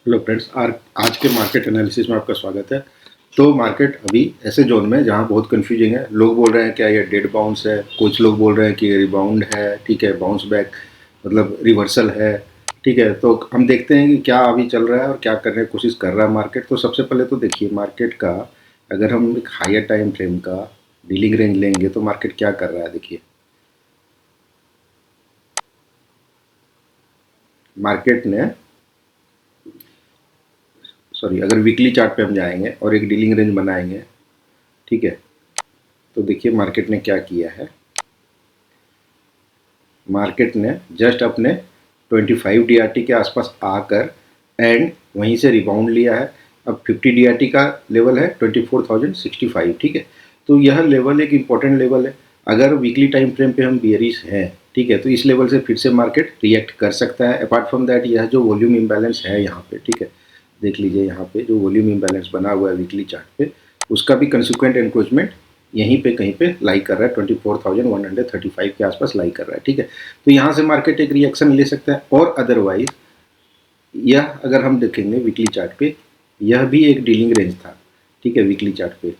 Hello friends, आज के market analysis में आपका स्वागत है। तो मार्केट अभी ऐसे जोन में जहां बहुत कंफ्यूजिंग है। लोग बोल रहे हैं क्या ये डेड बाउंस है, कुछ लोग बोल रहे हैं कि ये रिबाउंड है, ठीक है, बाउंस बैक मतलब रिवर्सल है, ठीक है। तो हम देखते हैं कि क्या अभी चल रहा है और क्या करने की कोशिश कर रहा है मार्केट। तो सबसे पहले तो देखिए मार्केट का, अगर हम एक हायर टाइम फ्रेम का डीलिंग रेंज लेंगे तो मार्केट क्या कर रहा है। देखिए मार्केट ने, सॉरी, अगर वीकली चार्ट पे हम जाएंगे और एक डीलिंग रेंज बनाएंगे, ठीक है, तो देखिए मार्केट ने क्या किया है। मार्केट ने जस्ट अपने 25 डीआरटी के आसपास आकर एंड वहीं से रिबाउंड लिया है। अब 50 डीआरटी का लेवल है 24,065, ठीक है। तो यह लेवल एक इम्पॉर्टेंट लेवल है। अगर वीकली टाइम फ्रेम पे हम बियरिश हैं, ठीक है, तो इस लेवल से फिर से मार्केट रिएक्ट कर सकता है। अपार्ट फ्रॉम दैट यह जो वॉल्यूम इम्बैलेंस है यहाँ पे, ठीक है, देख लीजिए यहाँ पे जो वॉल्यूम इम्बैलेंस बना हुआ है वीकली चार्ट पे, उसका भी कंसिक्वेंट एनक्रोचमेंट यहीं पे कहीं पे लाई कर रहा है, 24,135 के आसपास लाई कर रहा है, ठीक है। तो यहाँ से मार्केट एक रिएक्शन ले सकता है। और अदरवाइज यह अगर हम देखेंगे वीकली चार्ट पे, यह भी एक डीलिंग रेंज था, ठीक है, वीकली चार्ट पे।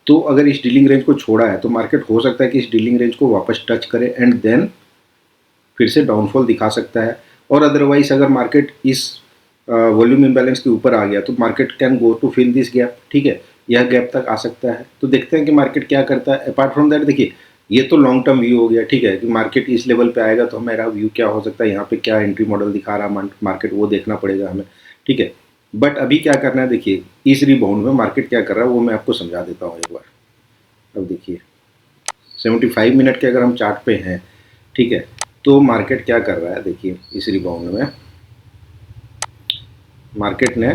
तो अगर इस डीलिंग रेंज को छोड़ा है तो मार्केट हो सकता है कि इस डीलिंग रेंज को वापस टच करे एंड देन फिर से डाउनफॉल दिखा सकता है। और अदरवाइज अगर मार्केट इस वॉल्यूम इम्बैलेंस के ऊपर आ गया तो market can go to fill this gap, ठीक है, यह गैप तक आ सकता है। तो देखते हैं कि मार्केट क्या करता है। अपार्ट फ्रॉम दैट देखिए, ये तो लॉन्ग टर्म व्यू हो गया, ठीक है, कि मार्केट इस लेवल पे आएगा तो मेरा व्यू क्या हो सकता है, यहाँ पे क्या एंट्री मॉडल दिखा रहा है मार्केट, वो देखना पड़ेगा हमें, ठीक है। बट अभी क्या करना है, देखिए इस रिबाउंड में मार्केट क्या कर रहा है वो मैं आपको समझा देता हूँ एक बार। अब देखिए 75 मिनट के अगर हम चार्ट पे हैं, ठीक है, तो मार्केट क्या कर रहा है। देखिए इस रिबाउंड में मार्केट ने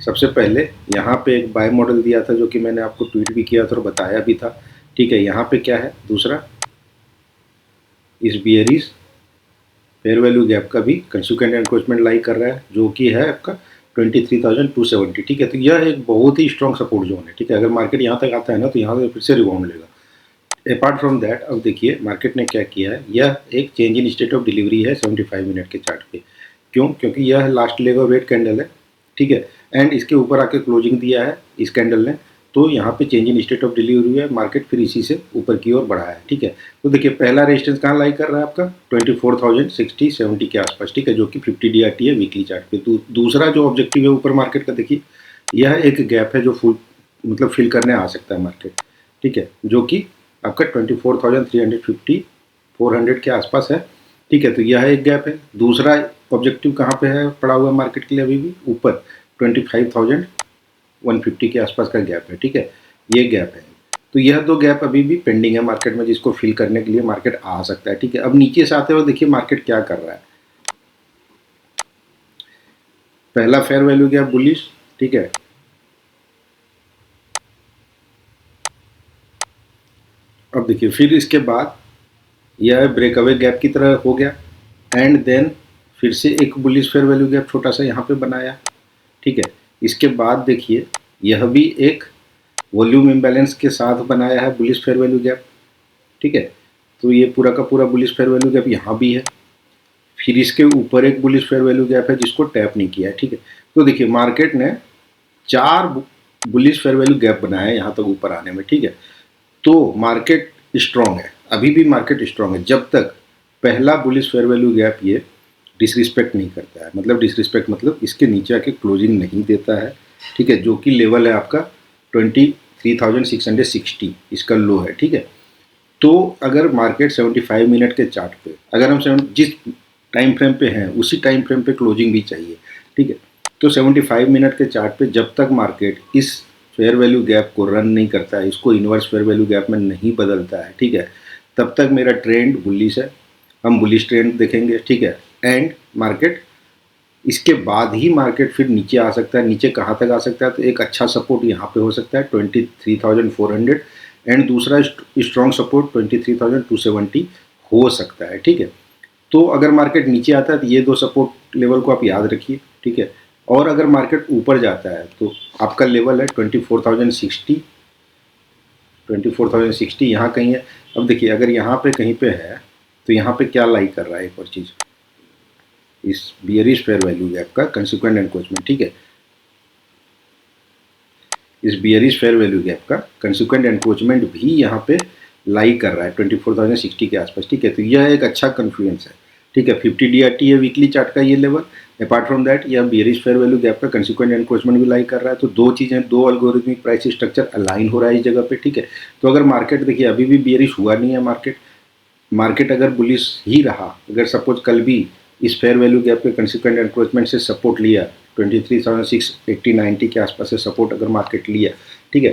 सबसे पहले यहाँ पे एक बाय मॉडल दिया था जो कि मैंने आपको ट्वीट भी किया था और बताया भी था, ठीक है। यहाँ पे क्या है, दूसरा इस बियरिश फेयर वैल्यू गैप का भी कंसिक्वेंट एनक्रोचमेंट लाई कर रहा है जो कि है आपका 23,270, ठीक है। तो यह एक बहुत ही स्ट्रॉन्ग सपोर्ट जोन है, ठीक है। अगर मार्केट यहाँ तक आता है ना तो यहाँ से फिर से रिबाउंड लेगा। अपार्ट फ्रॉम दैट अब देखिए मार्केट ने क्या किया है, यह एक change in state of delivery है 75 मिनट के चार्ट पे। क्यों? क्योंकि यह last leg of wait candle है, ठीक है, एंड इसके ऊपर आके क्लोजिंग दिया है इस कैंडल ने। तो यहाँ पे change in state of delivery है, मार्केट फिर इसी से ऊपर की ओर बढ़ा है, ठीक है। तो देखिए पहला रेजिस्टेंस कहाँ लाई कर रहा है आपका 24,060-70 के आसपास, ठीक है, जो कि 50 डीआरटी है वीकली चार्ट पे। दूसरा जो ऑब्जेक्टिव है ऊपर मार्केट का, देखिए यह एक गैप है जो फुल मतलब फिल करने आ सकता है मार्केट, ठीक है, जो कि आपका 24,350 400 के आसपास है, ठीक है। तो यह एक गैप है। दूसरा ऑब्जेक्टिव कहाँ पे है पड़ा हुआ मार्केट के लिए, अभी भी ऊपर 25,150 के आसपास का गैप है, ठीक है, ये गैप है। तो यह दो गैप अभी भी पेंडिंग है मार्केट में, जिसको फिल करने के लिए मार्केट आ सकता है, ठीक है। अब नीचे से आते हुए देखिए मार्केट क्या कर रहा है। पहला फेयर वैल्यू गैप बुलिश, ठीक है, अब देखिए फिर इसके बाद यह ब्रेकअवे गैप की तरह हो गया एंड देन फिर से एक बुलिश फेयर वैल्यू गैप छोटा सा यहाँ पे बनाया, ठीक है। इसके बाद देखिए यह भी एक वॉल्यूम इम्बैलेंस के साथ बनाया है बुलिश फेयर वैल्यू गैप, ठीक है। तो ये पूरा का पूरा बुलिश फेयर वैल्यू गैप यहाँ भी है। फिर इसके ऊपर एक बुलिश फेयर वैल्यू गैप है जिसको टैप नहीं किया है, ठीक है। तो देखिए मार्केट ने चार बुलिश फेयर वैल्यू गैप बनाया है यहाँ तक ऊपर आने में, ठीक है। तो मार्केट स्ट्रांग है, अभी भी मार्केट स्ट्रांग है जब तक पहला बुलिश फेयर वैल्यू गैप ये डिसरिस्पेक्ट नहीं करता है। मतलब डिसरिस्पेक्ट मतलब इसके नीचे आके क्लोजिंग नहीं देता है, ठीक है, जो कि लेवल है आपका 23,660 इसका लो है, ठीक है। तो अगर मार्केट 75 मिनट के चार्ट पे, अगर हम जिस टाइम फ्रेम पे हैं उसी टाइम फ्रेम पे क्लोजिंग भी चाहिए, ठीक है। तो 75 मिनट के चार्ट पे जब तक मार्केट इस फेयर वैल्यू गैप को रन नहीं करता है, इसको इन्वर्स फेयर वैल्यू गैप में नहीं बदलता है, ठीक है, तब तक मेरा ट्रेंड बुलिश है। हम बुलिश ट्रेंड देखेंगे, ठीक है। एंड मार्केट इसके बाद ही मार्केट फिर नीचे आ सकता है। नीचे कहाँ तक आ सकता है, तो एक अच्छा सपोर्ट यहाँ पे हो सकता है 23,400 एंड दूसरा स्ट्रॉन्ग सपोर्ट 23,270 हो सकता है, ठीक है। तो अगर मार्केट नीचे आता है तो ये दो सपोर्ट लेवल को आप याद रखिए, ठीक है। और अगर मार्केट ऊपर जाता है तो आपका लेवल है 24,060 यहाँ कहीं है। अब देखिए अगर यहाँ पे कहीं पे है तो यहाँ पे क्या लाई कर रहा है एक और चीज़, इस बियरिश फेयर वैल्यू गैप का कंसिक्वेंट एनक्रोचमेंट, ठीक है, इस बियरिश फेयर वैल्यू गैप का कंसिक्वेंट एनक्रोचमेंट भी यहाँ पे लाई कर रहा है 24,060 के आसपास, ठीक है। तो यह एक अच्छा कन्फ्लुएंस है, ठीक है। 50 DRT है वीकली चार्ट का ये लेवल। अपार्ट फ्रॉम दैट यह बियरिश फेयर वैल्यू गैप का कंसिक्वेंट एनक्रोचमेंट भी लाई कर रहा है। तो दो चीज़ें, दो अल्गोरिथमिक प्राइस स्ट्रक्चर अलाइन हो रहा है इस जगह पे, ठीक है। तो अगर मार्केट देखिए अभी भी बियरिश हुआ नहीं है, मार्केट अगर बुलिश ही रहा, अगर सपोज कल भी इस फेयर वैल्यू गैप के कंसिक्वेंट एनक्रोचमेंट से सपोर्ट लिया 23,680-90 के आसपास से सपोर्ट अगर मार्केट लिया, ठीक है,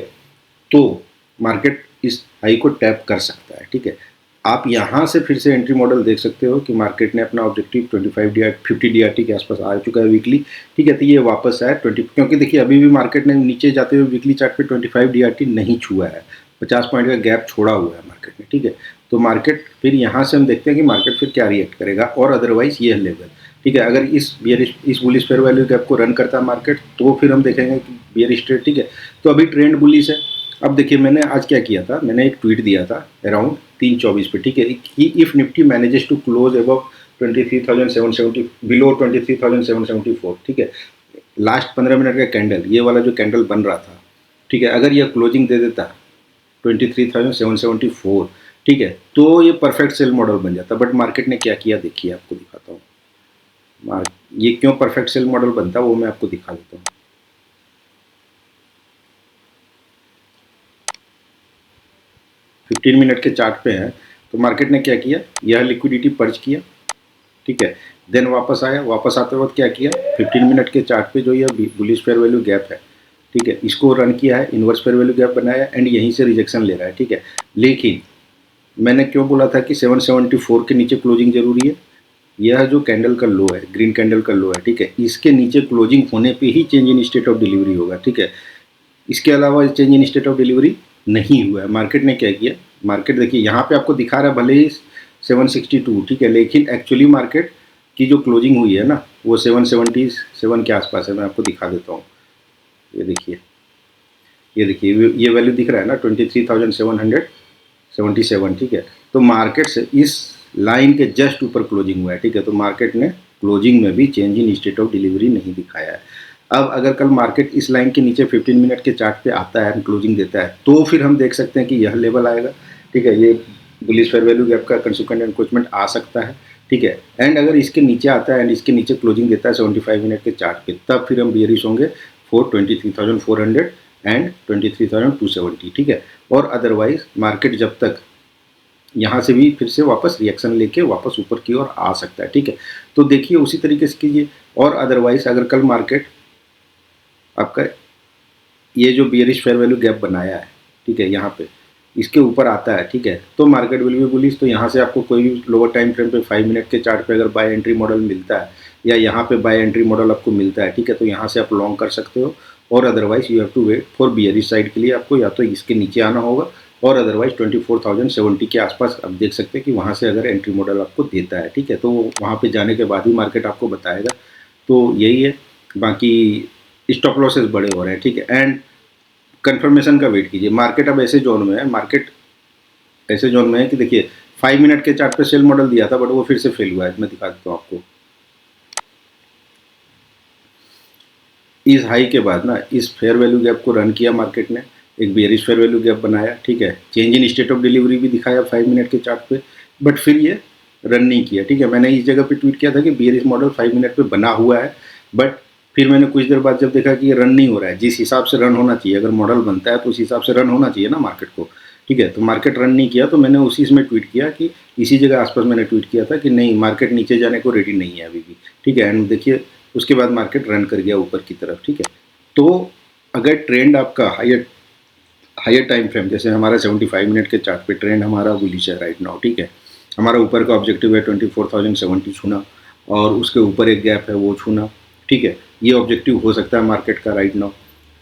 तो मार्केट इस हाई को टैप कर सकता है, ठीक है। आप यहाँ से फिर से एंट्री मॉडल देख सकते हो कि मार्केट ने अपना ऑब्जेक्टिव 50 DRT के आसपास आ चुका है वीकली, ठीक है। तो ये वापस आया 20, क्योंकि देखिए अभी भी मार्केट ने नीचे जाते हुए वीकली चार्ट पे 25 DRT नहीं छुआ है, 50 पॉइंट का गैप छोड़ा हुआ है मार्केट ने, ठीक है। तो मार्केट फिर यहाँ से हम देखते हैं कि मार्केट फिर क्या रिएक्ट करेगा, और अदरवाइज ये लेवल, ठीक है। अगर इस बुलिश फेयर वैल्यू गैप को रन करता है मार्केट, तो फिर हम देखेंगे कि बियरिश ट्रेड, ठीक है। तो अभी ट्रेंड बुलिश है। अब देखिए मैंने आज क्या किया था, मैंने एक ट्वीट दिया था अराउंड 3:24 पे, ठीक है, कि if Nifty manages to close above 23,770 below 23,774, ठीक है, लास्ट 15 मिनट का कैंडल, ये वाला जो कैंडल बन रहा था, ठीक है, अगर यह क्लोजिंग दे देता 23,774, ठीक है, तो ये परफेक्ट सेल मॉडल बन जाता। बट मार्केट ने क्या किया देखिए, आपको दिखाता हूँ ये क्यों परफेक्ट सेल मॉडल बनता, वो मैं आपको दिखा देता हूँ। 15 मिनट के चार्ट पे है, तो मार्केट ने क्या किया, यह लिक्विडिटी पर्च किया, ठीक है, देन वापस आया, वापस आते वक्त क्या किया, 15 मिनट के चार्ट पे जो यह बुलिश फेयर वैल्यू गैप है, ठीक है, इसको रन किया है, इन्वर्स फेयर वैल्यू गैप बनाया एंड यहीं से रिजेक्शन ले रहा है, ठीक है। लेकिन मैंने क्यों बोला था कि 774 के नीचे क्लोजिंग जरूरी है, यह जो कैंडल का लो है, ग्रीन कैंडल का लो है, ठीक है, इसके नीचे क्लोजिंग होने पे ही change in state of delivery होगा, ठीक है। इसके अलावा change in state of delivery नहीं हुआ है। मार्केट ने क्या किया, मार्केट देखिए यहाँ पे आपको दिखा रहा है भले ही 762, ठीक है, लेकिन एक्चुअली मार्केट की जो क्लोजिंग हुई है ना, वो 777 के आसपास है। मैं आपको दिखा देता हूँ, ये देखिए, ये देखिए, ये वैल्यू दिख रहा है ना 23,777, ठीक है। तो मार्केट से इस लाइन के जस्ट ऊपर क्लोजिंग हुआ है, ठीक है। तो मार्केट ने क्लोजिंग में भी change in state of delivery नहीं दिखाया है। अब अगर कल मार्केट इस लाइन के नीचे 15 मिनट के चार्ट पे आता है, क्लोजिंग देता है, तो फिर हम देख सकते हैं कि यह लेवल आएगा, ठीक है, ये बुलिश फेयर वैल्यू गैप का कंसिक्वेंट एनक्रोचमेंट आ सकता है, ठीक है। एंड अगर इसके नीचे आता है एंड इसके नीचे क्लोजिंग देता है 75 मिनट के चार्ट पे, तब फिर हम बियरिश होंगे फॉर 23,400 एंड 23,270, ठीक है। और अदरवाइज मार्केट जब तक यहाँ से भी फिर से वापस रिएक्शन लेके वापस ऊपर की ओर आ सकता है, ठीक है। तो देखिए उसी तरीके से कीजिए। और अदरवाइज अगर कल मार्केट आपका ये जो बियरिश फेयर वैल्यू गैप बनाया है, ठीक है, यहाँ पे इसके ऊपर आता है, ठीक है, तो मार्केट विल बी बुलिश। तो यहाँ से आपको कोई भी लोअर टाइम फ्रेम पे 5 मिनट के चार्ट पे अगर बाय एंट्री मॉडल मिलता है, या यहाँ पे बाय एंट्री मॉडल आपको मिलता है, ठीक है, तो यहाँ से आप लॉन्ग कर सकते हो। और otherwise you have to wait for bearish side के लिए, आपको या तो इसके नीचे आना होगा, और अदरवाइज 24,070 के आसपास आप देख सकते हैं कि वहाँ से अगर एंट्री मॉडल आपको देता है, ठीक है, तो वहाँ पे जाने के बाद ही मार्केट आपको बताएगा। तो यही है, बाकी स्टॉप लॉसेस बड़े हो रहे हैं, ठीक है। एंड कंफर्मेशन का वेट कीजिए। मार्केट अब ऐसे जोन में है, मार्केट ऐसे जोन में है कि देखिए 5 मिनट के चार्ट पे सेल मॉडल दिया था, बट वो फिर से फेल हुआ है। मैं दिखा देता हूँ आपको। इस हाई के बाद ना इस फेयर वैल्यू गैप को रन किया मार्केट ने, एक बेयरिश फेयर वैल्यू गैप बनाया, ठीक है, change in state of delivery भी दिखाया 5 मिनट के चार्ट पे, बट फिर ये रन नहीं किया, ठीक है। मैंने इस जगह पे ट्वीट किया था कि बेयरिश मॉडल 5 मिनट पे बना हुआ है, बट फिर मैंने कुछ देर बाद जब देखा कि ये रन नहीं हो रहा है जिस हिसाब से रन होना चाहिए, अगर मॉडल बनता है तो उस हिसाब से रन होना चाहिए ना मार्केट को, ठीक है, तो मार्केट रन नहीं किया, तो मैंने उसी इसमें ट्वीट किया कि इसी जगह आसपास मैंने ट्वीट किया था कि नहीं, मार्केट नीचे जाने को रेडी नहीं है अभी भी, ठीक है। एंड देखिए उसके बाद मार्केट रन कर गया ऊपर की तरफ, ठीक है। तो अगर ट्रेंड आपका हायर टाइम फ्रेम, जैसे हमारा 75 मिनट के चार्ट पे ट्रेंड हमारा बुलिश है राइट नाउ, ठीक है, हमारा ऊपर का ऑब्जेक्टिव है 24,070 छूना, और उसके ऊपर एक गैप है वो छूना, ठीक है, ये ऑब्जेक्टिव हो सकता है मार्केट का राइट नाउ।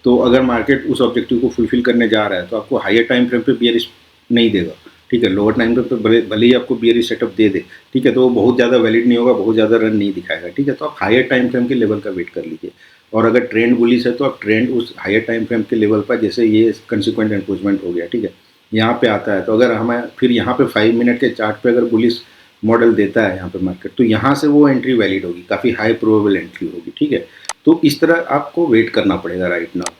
तो अगर मार्केट उस ऑब्जेक्टिव को फुलफिल करने जा रहा है तो आपको हायर टाइम फ्रेम पे बियरिश नहीं देगा, ठीक है, लोअर टाइम फ्रेम पे भले ही आपको बियरिश सेटअप दे दे, ठीक है, तो वो बहुत ज़्यादा वैलिड नहीं होगा, बहुत ज़्यादा रन नहीं दिखाएगा, ठीक है। तो आप हायर टाइम फ्रेम के लेवल का वेट कर लीजिए। और अगर ट्रेंड बुलिश है तो आप ट्रेंड उस हायर टाइम फ्रेम के लेवल पर, जैसे ये कंसिक्वेंट एनक्रोचमेंट हो गया, ठीक है, यहाँ पे आता है, तो अगर हमें फिर यहाँ पे 5 मिनट के चार्ट पे अगर बुलिश मॉडल देता है यहाँ पे मार्केट, तो यहाँ से वो एंट्री वैलिड होगी, काफ़ी हाई प्रोबेबल एंट्री होगी, ठीक है। तो इस तरह आपको वेट करना पड़ेगा राइट नाउ।